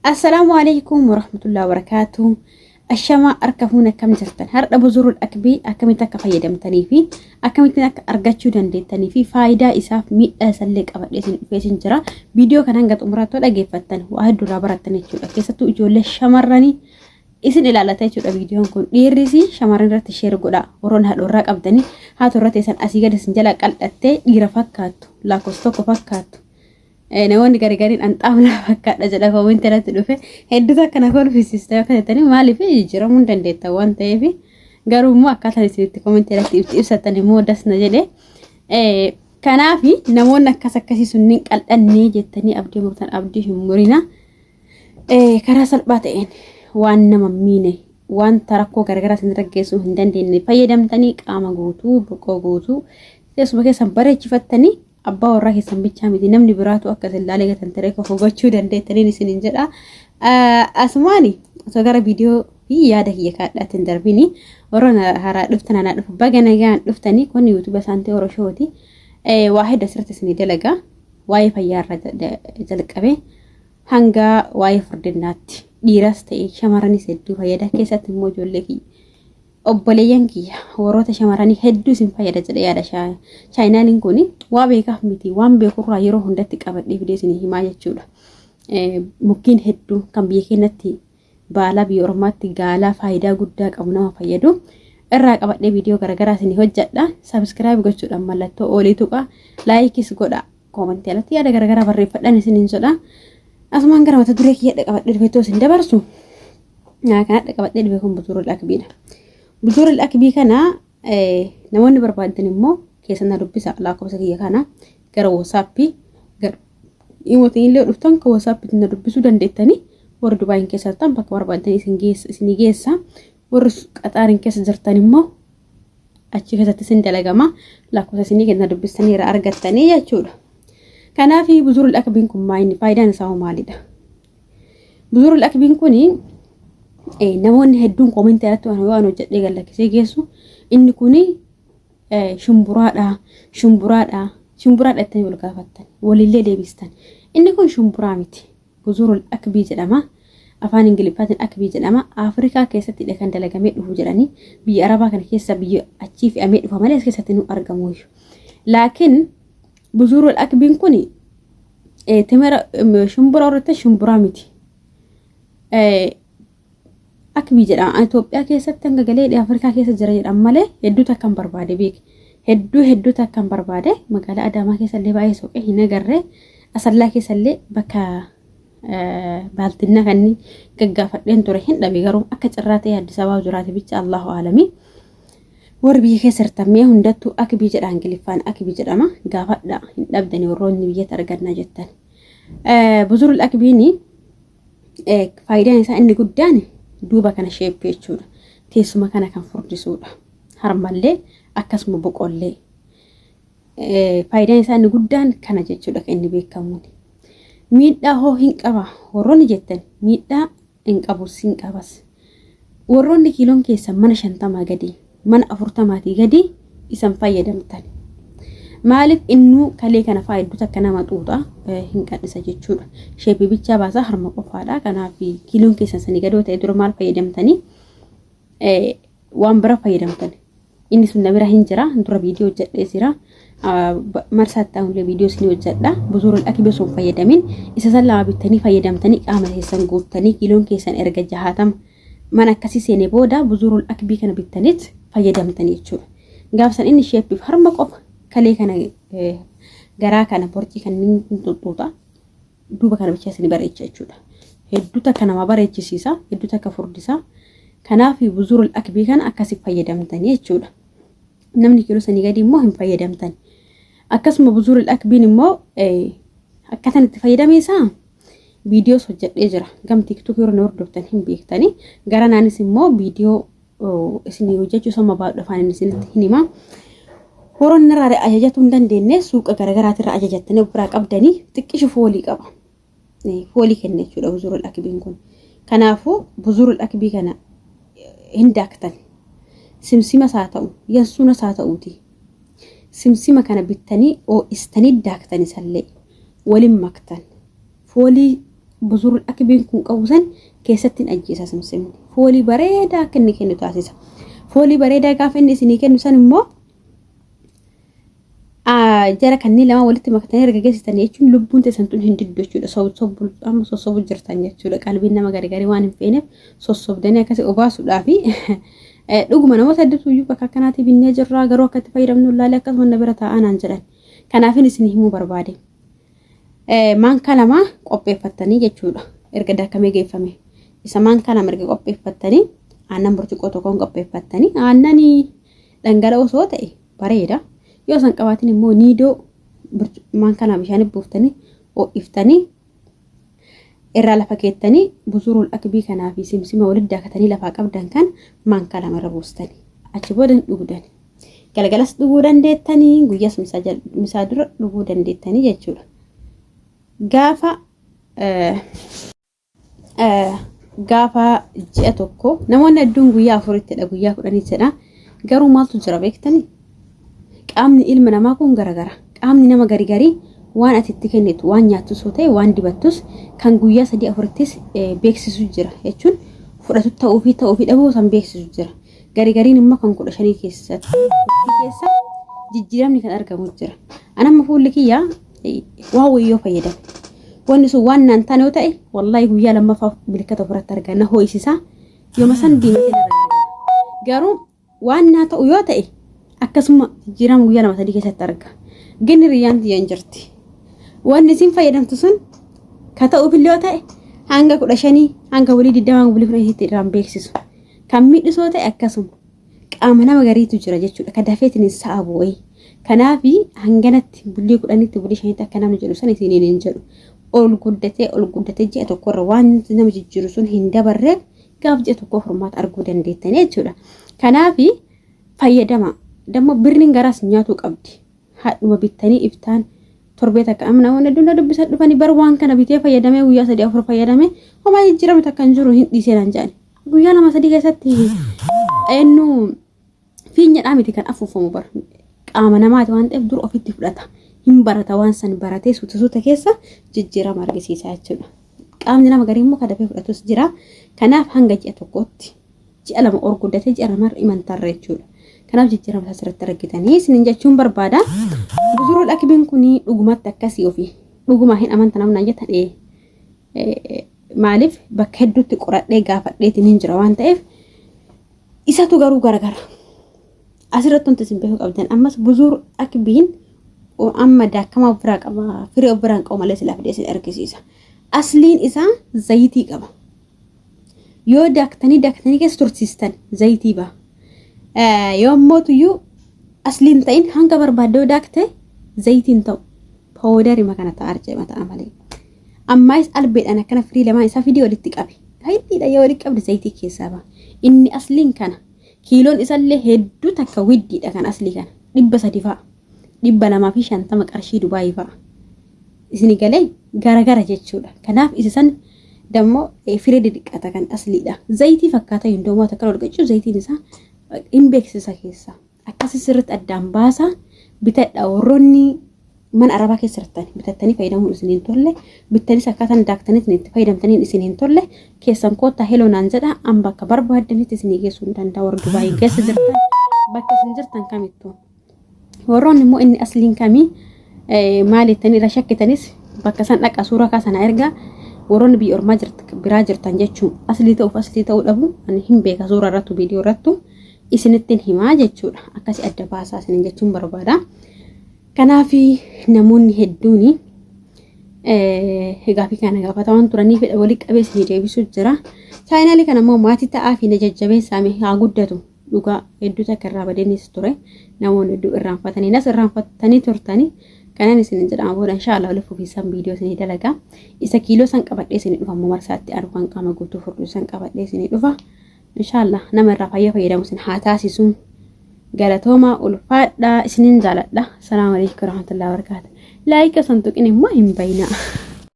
السلام عليكم ورحمة الله وبركاته. الشما أركفونا كم جرتن هر بزور الأكبي أكمتك فيدم تنيفي أكمتك أرجعشوا دندي تنيفي فايدة إساف مئة سلك أبد فيسن جرا فيديو كان عند أمراته لقي فتن وأهد رابرة تنيشوا كيسة تجول الشمرني إسن إلى لا تيجوا الفيديو كون ديرسي شمرن رت شير قلا ورون هالوراق أبدني هاتو رت إسن أسيجا سنجلا قلت يرفكات لا كستوك فكات namoonni gargariin anxaamla fakkaadha jedha koomenti irratti dhufe hedduutu akkana kolfisiistee akka jettanii maaliif jijjiiramuu hin dandeetta waan ta'eef garuu immoo akkaataan isinitti koomenti irratti ibsatan immoo dasna jedhe kanaaf namoonni akkas akkasii sunniin qal'annee jettanii abdii murtan abdii hin murina karaa salphaa ta'een waan nama miine waan tarakkoo gargaraa isin raggeessuu hin dandeenye fayyadamtanii qaama guutuu boqoo guutuu keessuma keessan bareechifattanii abbaa warraa keessan bichaa miti namni biraatu akka sillaalee gatan tere kofo gochuu dandeettaniin isinin jedha asumaani osoo gara viidiyoo fi yaada kiyya kaadhaatiin darbini warroon haraa dhuftan anaa dhufu baga nagaan dhuftanii kun yuutuuba saantee oroshooti waa hedda sirratti isinii dalagaa waa'ee fayyaarra jalqabe hanga waa'ee furdinnaatti dhiiras ta'e shamarranis hedduu fayyada keessatti immoo ijoollee kiyya obboleeyyan kiyya warroota shamarranii hedduu isin fayyada jedha yaada chaayinaan kun waa beekaaf miti waan beekurraa yeroo hundatti qabadhee fidee isin himaa jechuudha. Mukkiin hedduu kan biyya keenyatti baalaa biyya ormaatti gaalaa faayidaa guddaa qabu nama fayyadu irraa qabadhee viidiyoo garagaraa isin hojjedha. Subscribe gochuudhaan mallattoo olii tuqa laayikis godha koomentii alatti yaada garagaraa barreeffadhaan isin jedha. Asumaan gara mata duree kiyya qabadhee dhufeetoo isin dabarsu kanadha qabadhee dhufe kun buzuurul akbiidha. Buzuurul akbii kana namoonni barbaadan immoo keessana dubbisa lakkoofsa kiyya kana gara WhatsApp gara imootiin illee dhuftan ka WhatsApp itti dubbisuu dandeettanii warri Dubaay keessattan bakka barbaadan isin geessa warri Qaxaarin keessa jirtan immoo achi keessatti isin dalagama lakkoofsa isin kenna dubbistanii irraa argattanii jechuudha. Kanaaf buzuurul akbiin kun maayini faayidaan isaa maalidha? Buzuurul akbiin kun namoonni hedduun koomentii irratti waan hojjedhee galakkisee geessu inni kuni shumburaadha itti wal gaafattan walillee deebistan inni kun shumburaa miti buzuurul akbii jedhama afaan ingiliffaatiin akbii jedhama Afrikaa keessatti kan dalagamee dhufu jedhanii biyya Arabaa kana keessa biyya achii fe'amee dhufa malee as keessatti nu argamu laakiin buzuurul akbiin kun timira shumburaa irratti shumburaa miti akbii jedhama Itoophiyaa keessatti hanga galee Afrikaa keessa jira jedhama malee hedduu takkan barbaade beek hedduu takkan barbaade magaalaa Adaamaa keessa illee baay'ee soqee hin agarree Asallaa keessa illee bakka baaltinna kanni gaggaafadheen ture hin dhabe garuu akka cirraa ta'e Addis Ababaa jiraate bicha Allahu aalami warri biyya keessa hirtamee hundattuu akbii jedha Ingiliffaan akbii jedhama gaafadha hin dhabdanii warroonni biyyatti arganna jettan buzuurul akbiini faayidaan isaa inni guddaan duuba kana sheeppii jechuudha. Teessuma kana kan furdisuudha. Harmallee akkasuma boqollee. Faayidaan isaa inni guddaan kana jechuudha kan inni beekamuun. Miidhaa hoo hin qaba warroonni jettan miidhaa hin qabus hin qabas. Warroonni kiiloon keessan mana 50 gadi mana 40 gadi isan fayyadamtan. Maaliif innuu kalee kana faayidu takka nama xuuxa hin qadisa jechuudha. Sheeppii bichaa baasaa harma qofaadha. Kanaaf kiiloon keessan sanii gadoo ta'e dura maal fayyadamtanii waan bira fayyadamtan. Inni sun bira hin jira dura viidiyoo hojjedhee jira. Marsaatti ta'ullee viidiyoo isin hojjedha. Buzuurul akbii sun fayyadamin isa san lama bittanii fayyadamtanii qaama keessan guuttanii kiiloon keessan erga 60 mana akkasii seenee booda buzuurul akbii kana bittaniit fayyadamtanii jechuudha. Gaafsan inni sheeppiif harma qofa kalee kana garaa kana borcii kan xuxuuxa duuba kana bicha isin bareecha jechuudha. Hedduu takka nama bareechisiisa hedduu takka furdisa kanaaf buzuurul akbii kana akkasi fayyadamtanii jechuudha. Namni kiiloo sanii gadi immoo hin fayyadamtan. Akkasuma buzuurul akbiin immoo akkatan itti fayyadameesaa viidiyoo hojjedhee jira gam TikTok yeroo hordoftan hin beektanii gara naanis immoo viidiyoo isin hojjechuu sama baadhu afaan isinitti hin himaa. Warroonni irraa ajajatu hin dandeenye suuqa garagaraatti irraa ajajattanii biraa qabdanii xiqqishu foolii qaba. Foolii kenna jechuudha buzuurul akbiin kun. Kanaafuu buzuurul akbii kana hin daaktan. Simsima isaa ta'u, yansuuna isaa ta'uuti. Simsima kana bittanii oo istanii daaktanii sallee waliin maktan. Foolii buzurul akbiin kun qabusan keessatti ajjeesa simsimni foolii bareedaa kenni kennu taasisa foolii bareedaa gaafa inni isinii kennu san immoo jara kanneen lama walitti makatanii erga geessitan jechuun lubbuun teessan tun hin diddu jechuudha amma sossobu jirtan jechuudha qalbiin nama gari waan hin feeneef sossobdanii akkasii obaasuudhaafi dhuguma namoota hedduutu iyyuu bakka akkanaatti binnee jirraa garuu akkatti fayyadamnu ilaalee akkasuma na bira taa'anaan jedhan kanaafin isin himuu barbaade maanka lama qopheeffattanii jechuudha erga daakamee geeffame isa maanka lama erga qopheeffattanii aannan burcuqqoo tokkoon qopheeffattanii aannanii dhangala'oo osoo ta'e bareeda yoo san qabaatin immoo niidoo maanka lama bishaan buuftanii ho'iftanii irraa lafa keettanii buzurul akbii kanaa fi simsima walitti daakatanii lafaa qabdan kan maanka lama irra buustanii achi booda dhugdan galgalas dhuguu dandeettanii guyyaas misaa dura dhuguu dandeettanii jechuudha gaafa ji'a tokko namoonni hedduun guyyaa 4ttidha guyyaa 10ttidha garuu maaltu jira beektanii qaamni ilma namaa kun garagara qaamni nama gari waan atitti kennitu waan nyaattu soo ta'e waan dibattus kan guyyaa 3-4ttis beeksisu jira jechuun fudhatu ta'uu fi dhabuu san beeksisu jira gariin immoo kan 15 keessa jijjiiramni kan argamu jira anamma fuulli kiyyaa waa wayyoo fayyadame wanni sun waan naan taane yoo ta'e wallahi guyyaa lammaffaa bilkata ofirratti arganna ho'isisaa yooma san diimatee garuu waan naa ta'u yoo ta'e akkasuma jijjiirama guyyaa 2-3 keessatti arga ginni riyyaan tiyyan jirti wanni isin fayyadamtu sun ka ta'uuf illee yoo ta'e hanga 15 hanga walii 20 hanga walii 10 irraan beeksisu kan miidhisoo ta'e akkasuma qaama nama gariitu jira jechuudha ka dafeetiin sa'a bu'ee kanaafi hanganatti bulii 10tti bulii 5tti akka namni jedhu san isiniin hin jedhu ol guddatee ji'a tokkorra waan nama jijjiiru sun hin dabarreef gaaf ji'a tokko furmaata arguu dandeettanii jechuudha kanaafi fayyadama dammo birriin garaas nyaatu qabdi haadhuma bittanii iftaan torbee takka amna waan hedduun dubbisan dhufanii bar waan kana bitee fayyadamee guyyaa 3-4 fayyadamee homaa jijjiirame takka hin jiru hin dhiiseenan jedhani guyyaa 2-3 keessatti eenyu fiinyadhaa miti kan afuufamu bar qaama namaati waan ta'eef dur ofitti fudhata hin barata waan san baratee suuta keessa jijjiirama argisiisa jechuudha qaamni nama garii immoo kadafee fudhatus jira kanaaf hanga ji'a tokkotti ji'a 2 ol guddatee ji'a 2 imantarra jechuudha kanaaf jijjiirama asirratti argitanii isin jechuun barbaada buzurul akbiin kun dhugumatti akkasii ofii dhuguma hin amantan namnaan jettan maaliif bakka hedduutti qoradhee gaafadheetiin hin jira waan ta'eef isatu garuu garagara asirratti wanti isin beekuu qabdan ammas buzurul akbiin amma daakama biraa qaba firii of biraan qabu malee silaaf deesin argisiisa asliin isaa zayitii qaba yoo daaktanii keessa tursiistan zayitii ba yoo mootuyyuu asliin ta'in hanga barbaaddoo daakte zayitiin ta'u powderii makana ta'ar jedhama ta'a malee ammaas albeedhaan akkana firii lamaan isaa fidii walitti qabi haydiidha yoo walitti qabdi zayitii keessaa ba inni asliin kana kiiloon isallee hedduu takka widdiidha kan aslii kana 300 fa'a 250 qarshii Dubaayii fa'a isini galee garagara jechuudha kanaaf isisan dammoo firee didiqqata kan asliidha zayitii fakkaata yindoomoo takka wal qaccu zayitiin isaa in beeksisa keessa akkasii sirriitti addaan baasa bitadha warroonni man arabaa keessa jirtan bitattanii fayyadamuun isiniin tolle bittanis akkaataan daaktaniitiin itti fayyadamtaniin isiniin tolle keessan koottaa heloo naan jedha an bakka barbaaddanitti isinii geessuu hin danda'a warra Dubaayii keessa jirtan bakka isin jirtan kamittuu warroonni immoo inni asliin kamii maalittanii irra shakkitanis bakka san dhaqa suuraa kaasana ergaa warroonni biyya ormaa biraa jirtan jechuun aslii ta'uu dhabu ani hin beeka suuraa irrattu viidiyoo irrattu isinittiin himaa jechuudha akkasii adda baasaa isiniin jechuun barbaada kanaafi namoonni hedduun gaaffii kana gaafataman turanii fedha walii qabeessanii deebisuu jira chaayinaalii kana immoo maatii ta'aa fi na jajjabeessaame haa guddatu dhugaa hedduu takka irraa badeenis ture namoonni hedduu irraanfatanii nas irraanfatanii turtanii kanan isin jedhama booda inshallah waliif ofiisan viidiyoo isinii dalaga isa kiiloo san qabadhee isinii dhufa ammoo marsaatti aanu kan qaama guutuu furduu san qabadhee isinii dhufa inshallah nama irraa fayyadamu isin haa taasisuun galatooma ulfaadha isinin jaaladha. Assalamu alaykum warahmatullahi wabarakatuh. Like santuqin immoo hin bayna.